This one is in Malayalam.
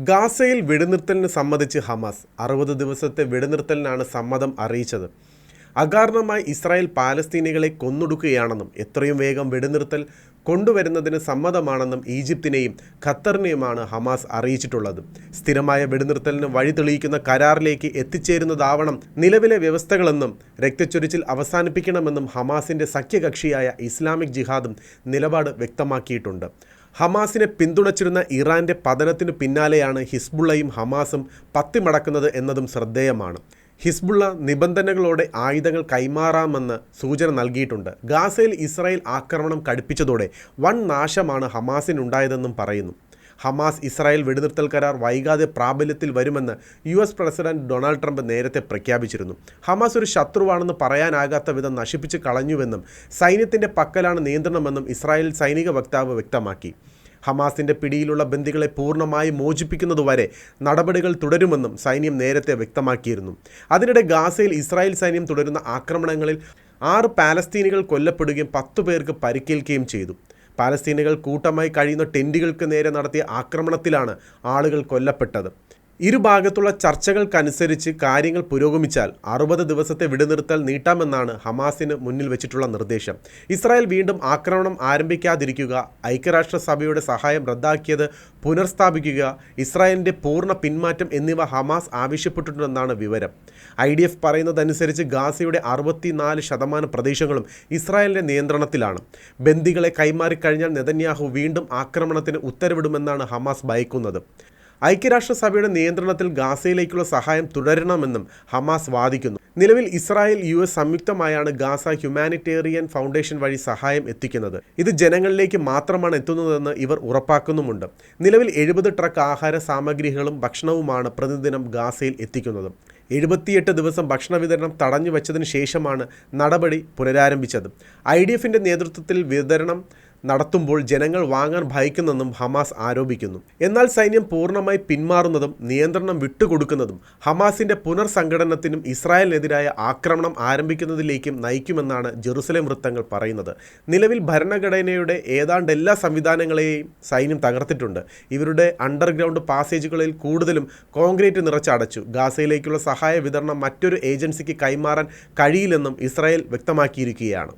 ഗാസയിൽ വെടിനിർത്തലിന് സമ്മതിച്ച് ഹമാസ് 60 ദിവസത്തെ വെടിനിർത്തലിനാണ് സമ്മതം അറിയിച്ചത്. അകാരണമായി ഇസ്രായേൽ പാലസ്തീനികളെ കൊന്നൊടുക്കുകയാണെന്നും എത്രയും വേഗം വെടിനിർത്തൽ കൊണ്ടുവരുന്നതിന് സമ്മതമാണെന്നും ഈജിപ്തിനെയും ഖത്തറിനെയുമാണ് ഹമാസ് അറിയിച്ചിട്ടുള്ളത്. സ്ഥിരമായ വെടിനിർത്തലിന് വഴി തെളിയിക്കുന്ന കരാറിലേക്ക് എത്തിച്ചേരുന്നതാവണം നിലവിലെ വ്യവസ്ഥകളെന്നും രക്തച്ചൊരിച്ചിൽ അവസാനിപ്പിക്കണമെന്നും ഹമാസിൻ്റെ സഖ്യകക്ഷിയായ ഇസ്ലാമിക് ജിഹാദും നിലപാട് വ്യക്തമാക്കിയിട്ടുണ്ട്. ഹമാസിനെ പിന്തുണച്ചിരുന്ന ഇറാൻ്റെ പതനത്തിനു പിന്നാലെയാണ് ഹിസ്ബുള്ളയും ഹമാസും പത്തിമടക്കുന്നത് എന്നതും ശ്രദ്ധേയമാണ്. ഹിസ്ബുള്ള നിബന്ധനകളോടെ ആയുധങ്ങൾ കൈമാറാമെന്ന് സൂചന നൽകിയിട്ടുണ്ട്. ഗാസയിൽ ഇസ്രായേൽ ആക്രമണം കടുപ്പിച്ചതോടെ വൻ നാശമാണ് ഹമാസിനുണ്ടായതെന്നും പറയുന്നു. ഹമാസ് ഇസ്രായേൽ വെടിനിർത്തൽ കരാർ വൈകാതെ പ്രാബല്യത്തിൽ വരുമെന്ന് US പ്രസിഡന്റ് ഡൊണാൾഡ് ട്രംപ് നേരത്തെ പ്രഖ്യാപിച്ചിരുന്നു. ഹമാസ് ഒരു ശത്രുവാണെന്ന് പറയാനാകാത്ത വിധം നശിപ്പിച്ച് കളഞ്ഞുവെന്നും സൈന്യത്തിൻ്റെ പക്കലാണ് നിയന്ത്രണമെന്നും ഇസ്രായേൽ സൈനിക വക്താവ് വ്യക്തമാക്കി. ഹമാസിൻ്റെ പിടിയിലുള്ള ബന്ദികളെ പൂർണ്ണമായി മോചിപ്പിക്കുന്നതുവരെ നടപടികൾ തുടരുമെന്നും സൈന്യം നേരത്തെ വ്യക്തമാക്കിയിരുന്നു. അതിനിടെ ഗാസയിൽ ഇസ്രായേൽ സൈന്യം തുടരുന്ന ആക്രമണങ്ങളിൽ 6 പാലസ്തീനികൾ കൊല്ലപ്പെടുകയും 10 പേർക്ക് പരിക്കേൽക്കുകയും ചെയ്തു. പാലസ്തീനികൾ കൂട്ടമായി കഴിയുന്ന ടെൻറ്റുകൾക്ക് നേരെ നടത്തിയ ആക്രമണത്തിലാണ് ആളുകൾ കൊല്ലപ്പെട്ടത്. ഇരുഭാഗത്തുള്ള ചർച്ചകൾക്കനുസരിച്ച് കാര്യങ്ങൾ പുരോഗമിച്ചാൽ 60 ദിവസത്തെ വെടിനിർത്തൽ നീട്ടാമെന്നാണ് ഹമാസിന് മുന്നിൽ വെച്ചിട്ടുള്ള നിർദ്ദേശം. ഇസ്രായേൽ വീണ്ടും ആക്രമണം ആരംഭിക്കാതിരിക്കുക, ഐക്യരാഷ്ട്രസഭയുടെ സഹായം റദ്ദാക്കിയത് പുനഃസ്ഥാപിക്കുക, ഇസ്രായേലിൻ്റെ പൂർണ്ണ പിന്മാറ്റം എന്നിവ ഹമാസ് ആവശ്യപ്പെട്ടിട്ടുണ്ടെന്നാണ് വിവരം. IDF പറയുന്നതനുസരിച്ച് ഗാസയുടെ 64% പ്രദേശങ്ങളും ഇസ്രായേലിൻ്റെ നിയന്ത്രണത്തിലാണ്. ബന്ദികളെ കൈമാറിക്കഴിഞ്ഞാൽ നെതന്യാഹു വീണ്ടും ആക്രമണത്തിന് ഉത്തരവിടുമെന്നാണ് ഹമാസ് ഭയക്കുന്നത്. ഐക്യരാഷ്ട്രസഭയുടെ നിയന്ത്രണത്തിൽ ഗാസയിലേക്കുള്ള സഹായം തുടരണമെന്നും ഹമാസ് വാദിക്കുന്നു. നിലവിൽ ഇസ്രായേൽ US സംയുക്തമായാണ് ഗാസ ഹ്യൂമാനിറ്റേറിയൻ ഫൗണ്ടേഷൻ വഴി സഹായം എത്തിക്കുന്നത്. ഇത് ജനങ്ങളിലേക്ക് മാത്രമാണ് എത്തുന്നതെന്ന് ഇവർ ഉറപ്പാക്കുന്നുമുണ്ട്. നിലവിൽ 70 ട്രക്ക് ആഹാര സാമഗ്രികളും ഭക്ഷണവുമാണ് പ്രതിദിനം ഗാസയിൽ എത്തിക്കുന്നത്. 78 ദിവസം ഭക്ഷണ വിതരണം തടഞ്ഞു വച്ചതിന് ശേഷമാണ് നടപടി പുനരാരംഭിച്ചത്. IDFൻ്റെ നേതൃത്വത്തിൽ വിതരണം നടത്തുമ്പോൾ ജനങ്ങൾ വാങ്ങാൻ ഭയക്കുന്നെന്നും ഹമാസ് ആരോപിക്കുന്നു. എന്നാൽ സൈന്യം പൂർണ്ണമായി പിന്മാറുന്നതും നിയന്ത്രണം വിട്ടുകൊടുക്കുന്നതും ഹമാസിൻ്റെ പുനർസംഘടനത്തിനും ഇസ്രായേലിനെതിരായ ആക്രമണം ആരംഭിക്കുന്നതിലേക്കും നയിക്കുമെന്നാണ് ജെറുസലേം വൃത്തങ്ങൾ പറയുന്നത്. നിലവിൽ ഭരണഘടനയുടെ ഏതാണ്ട് എല്ലാ സംവിധാനങ്ങളെയും സൈന്യം തകർത്തിട്ടുണ്ട്. ഇവരുടെ അണ്ടർഗ്രൗണ്ട് പാസേജുകളിൽ കൂടുതലും കോൺക്രീറ്റ് നിറച്ചടച്ചു. ഗാസയിലേക്കുള്ള സഹായ വിതരണം മറ്റൊരു ഏജൻസിക്ക് കൈമാറാൻ കഴിയില്ലെന്നും ഇസ്രായേൽ വ്യക്തമാക്കിയിരിക്കുകയാണ്.